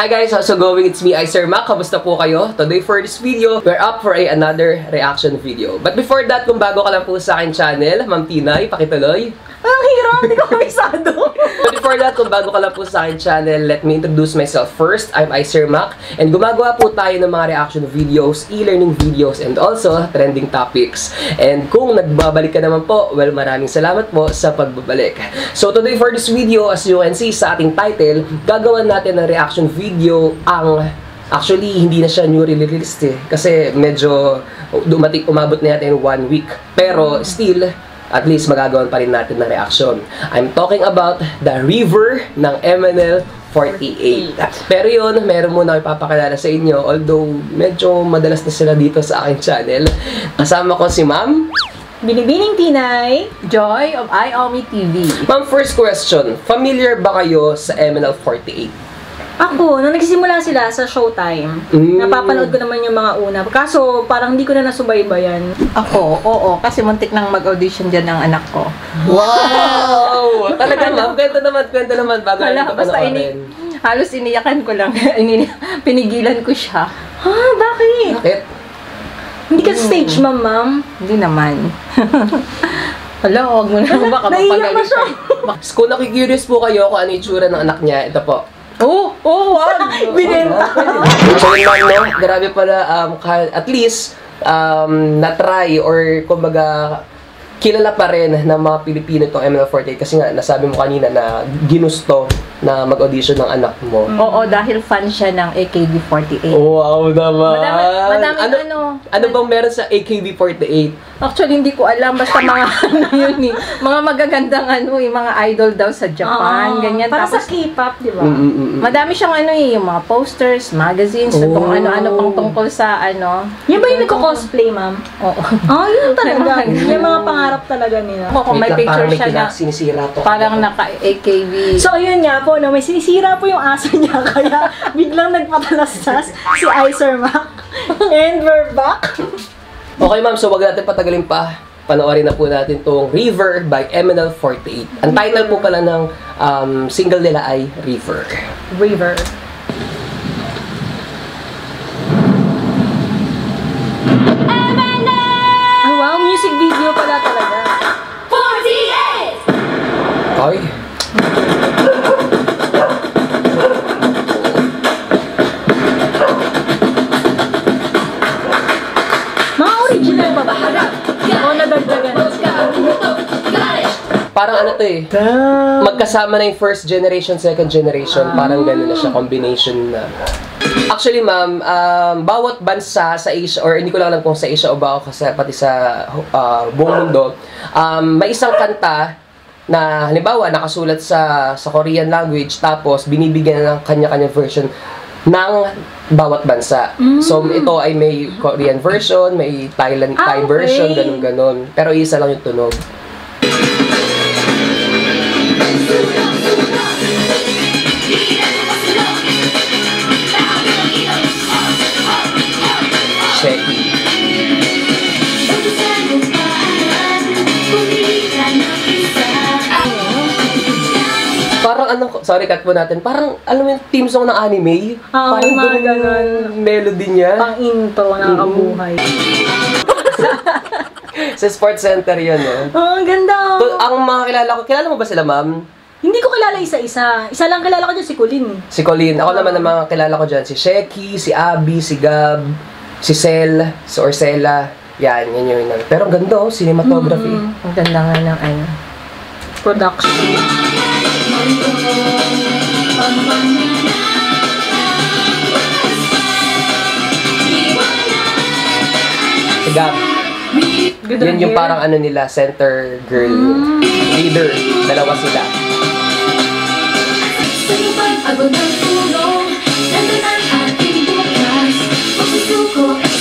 Hi guys, how's it going? It's me, Sir Mac. Kamusta po kayo? Today for this video, we're up for another reaction video. But before that, kung bago ka lang po sa akin channel, Ma'am Tinay, pakituloy. Ang hirap, hindi ko kabisado. But before that, kung bago ka lang po sa akin channel, let me introduce myself first. I'm Sir Mac, and gumagawa po tayo ng mga reaction videos, e-learning videos, and also trending topics. And kung nagbabalik ka naman po, well, maraming salamat po sa pagbabalik. So today for this video, as you can see sa ating title, gagawan natin ng reaction video ang actually hindi na siya newly released kasi medyo umabot na natin 1 week. Pero still, at least magagawan pa rin natin ng reaction. I'm talking about the River ng MNL48. Pero yun, meron muna ako ipapakilala sa inyo, although medyo madalas na sila dito sa aking channel. Kasama ko si Ma'am Binibining Tinay, Joy of iOmi TV. Ma'am, first question, familiar ba kayo sa MNL48? ako, nung nagsisimula sila sa Showtime, napapanood ko naman yung mga una. Kaso, parang hindi ko na nasubaybayan. Ako, oo, kasi muntik nang mag-audition dyan ng anak ko. Wow! Talaga ma'am, kwento naman bago natin ito panoorin. Halos iniyakan ko lang. Pinigilan ko siya. Ha? Bakit? Bakit? Hindi ka stage ma'am? Hindi naman. Hala, huwag mo na baka Naiiyak na siya. Kung nakikurious po kayo kung ano yung itsura ng anak niya, ito po. Wag! Binenta. So yun ma'am, no? Grabe pala, at least, na-try or kumbaga, kilala pa rin ng mga Pilipino itong MNL48 kasi nga, nasabi mo kanina na ginusto na mag-audition ng anak mo. Oo, dahil fan siya ng AKB48. Wow naman! Madaming Ano bang meron sa AKB48? Actually, hindi ko alam. Basta mga ano yun eh. Mga magagandang mga idol daw sa Japan. Ganyan. Para tapos, sa K-pop, di ba? madami siyang yung mga posters, magazines, kung ano-ano pang tungkol sa Yan ba yung nagko-cosplay, ma'am? Oo. Yun talaga. Yung mga pangarap talaga nila. Kung may picture siya na sinisira to. parang naka-AKB. So, ayun nga po, may sinisira po yung aso niya, kaya biglang nagpatalastas si Sir Mac. And we're back. Okay ma'am, so wag natin patagalin pa. Panoorin na po natin tong River by MNL48. Ang title po pala ng single nila ay River. River. Oh, wow, music video pala talaga. 48! Okay. Mga original ba ba? O nadagdagan? Parang ano to eh. Magkasama na yung first generation, second generation. Parang gano'n na siya, combination na. Actually ma'am, bawat bansa sa Asia, or hindi ko lang alam kung sa Asia o ba kasi pati sa buong mundo, may isang kanta na halimbawa nakasulat sa Korean language tapos binibigyan ng kanya-kanya version ng bawat bansa. So ito ay may Korean version, may Thai version, ganun-ganun. Pero isa lang yung tunog. Shaky. Parang sorry, cut po natin. Parang, alam mo yung theme song ng anime? Parang ganun melody niya. Pang-into, nakakabuhay. Sa Sports Center yun, no? Ang ganda. Ang mga kilala mo ba sila, ma'am? Hindi ko kilala isa-isa. Isa lang kilala ko dyan, si Colin. Si Colin. Ako naman ang mga kilala ko dyan. Si Sheky, si Abby, si Gab, si Cel, si Orcela. Yan yun. Pero ang ganda, cinematography. Ang ganda nga ng Production. Si Gab. Yun yung parang nila, center girl. Leader. Dalawa sila.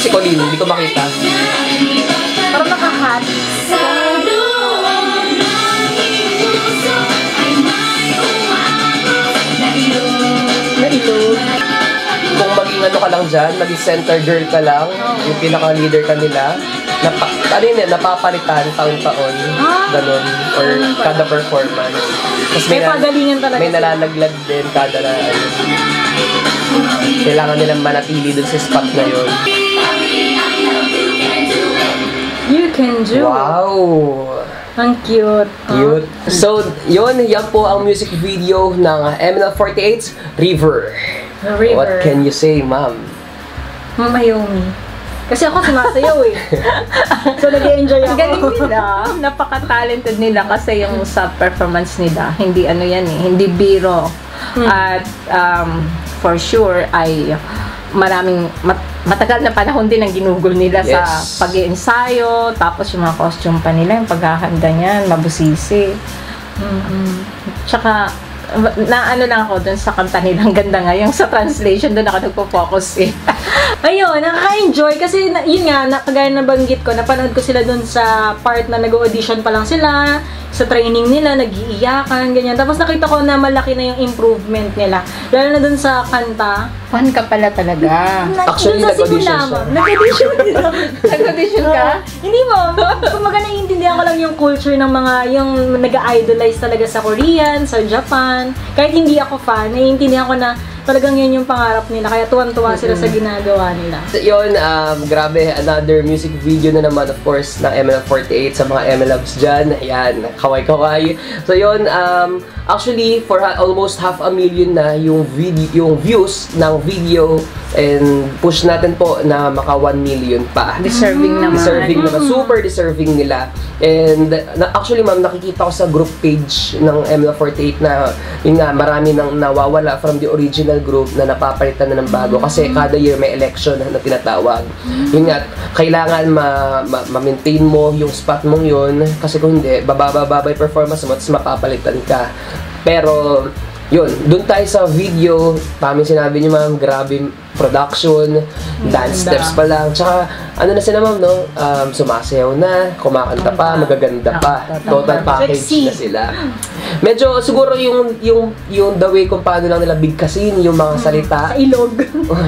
Si Colin, hindi ko makita. Parang nakahat. Nailog. Kung maging ka lang dyan, maging center girl ka lang, yung pinaka-leader ka nila, napapalitan taon-taon, ganun, or kada performance. Tapos May pagalingan talaga may sila. nalalaglag din kada na, Kailangan nilang manatili dun sa spot na yun. You can do. Wow! Ang cute. Cute. So, yan po ang music video ng MNL48's River. River. What can you say, ma'am? Mamayumi. Kasi ako sumasayaw eh. So, nag-enjoy Ang ako. galing nila. Napaka-talented nila kasi yung sa performance nila, hindi ano yan eh, hindi biro. At for sure ay maraming matagal na panahon din ang ginugol nila sa Yes. pag-iensayo, tapos yung mga costume pa nila, yung paghahanda niyan, mabusisi. Tsaka naano lang ako dun sa kanta nilang ganda nga, yung sa translation dun ako nagpo-focus eh. Ayun, nakaka-enjoy kasi yun nga, kagaya na banggit ko, napanood ko sila dun sa part na nag-audition pa lang sila, sa training nila, nag-iiyakan, ganyan. Tapos nakita ko na malaki na yung improvement nila. Lalo na dun sa kanta. Fan ka pala talaga. Actually, Dun sa nag-audition simula, siya. ma'am. Nag-audition nila. Nag-audition ka? Hindi mo. Kumaga naiintindihan ko lang yung culture ng mga, yung nag-idolize talaga sa Korean, sa Japan. Kahit hindi ako fan, naiintindihan ko na talagang yun yung pangarap nila. Kaya tuwan-tuwa sila sa ginagawa nila. So, yun, grabe, another music video na naman, of course, ng MNL48 sa mga MLabs dyan. Ayan, kaway-kaway. So, yun, actually, for almost 500,000 na yung views ng video, and push natin po na maka 1 million pa. Deserving naman. Deserving naman. Super deserving nila. And actually, ma'am, nakikita ko sa group page ng MNL48 na yun nga, marami nang nawawala from the original group na napapalitan na ng bago kasi kada year may election na tinatawag. Yun nga, kailangan ma-maintain mo yung spot mong yun kasi kung hindi, bababa yung performance mo at mapapalitan ka. Pero yun, dun tayo sa video, tama sinabi niyo, ma'am, grabe production, dance steps pa lang, tsaka ano na sila, ma'am, no? Sumasayaw na, kumakanta pa, magaganda pa, total package Sexy. na sila. Medyo siguro yung the way kung paano lang nila bigkasin yung mga salita Sa ilog.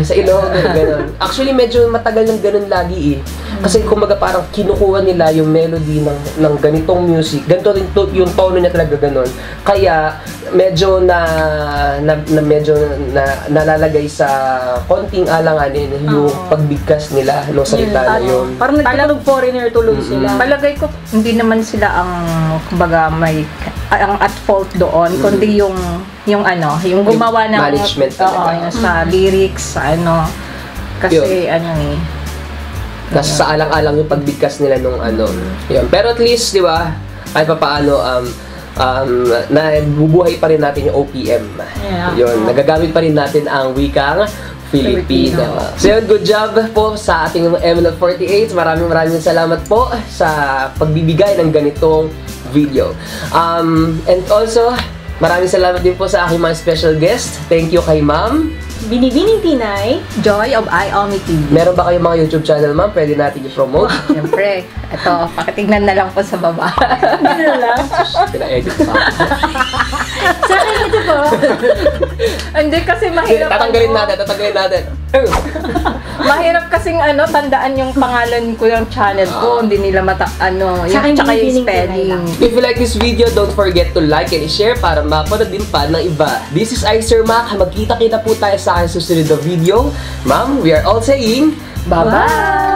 sa ilong, gano'n. Actually, medyo matagal ng gano'n lagi eh. Kasi kumbaga parang kinukuha nila yung melody ng ganitong music. Ganito rin yung tono niya talaga gano'n. Kaya medyo nalalagay sa konting alanganin yung pagbigkas nila ng salita na yun. Parang nagtagalog foreigner tuloy sila. Palagay ko, hindi naman sila ang, kumbaga, ang at fault doon, kundi yung gumawa ng management talaga. yung sa lyrics, sa ano. Kasi, Nasa sa alang-alang yung pagbigkas nila nung ano. Yun. Pero at least, di ba, kahit pa paano, nabubuhay pa rin natin yung OPM. Yeah. Yun, nagagamit pa rin natin ang wikang Filipino. So yun, good job po sa ating MNL48. Maraming salamat po sa pagbibigay ng ganitong video. And also, maraming salamat din po sa aking mga special guest. Thank you kay ma'am. Binibining Tinay. Joy of Iomi TV. Meron ba kayong mga YouTube channel, ma'am? Pwede natin i-promote? Siyempre, ito, pakitignan na lang po sa baba. Ano lang. Pina-edit pa. Sa akin ito po. Hindi kasi mahirap. Tatanggalin natin. Mahirap kasing tandaan yung pangalan ko ng channel ko, hindi nila yung Sa akin, tsaka yung Binibining Tinay spelling. lang. If you like this video, don't forget to like and share para mapanood din pa ng iba. This is Sir Mac. Magkita-kita po tayo sa aking susunod na video. Ma'am, we are all saying, Bye-bye!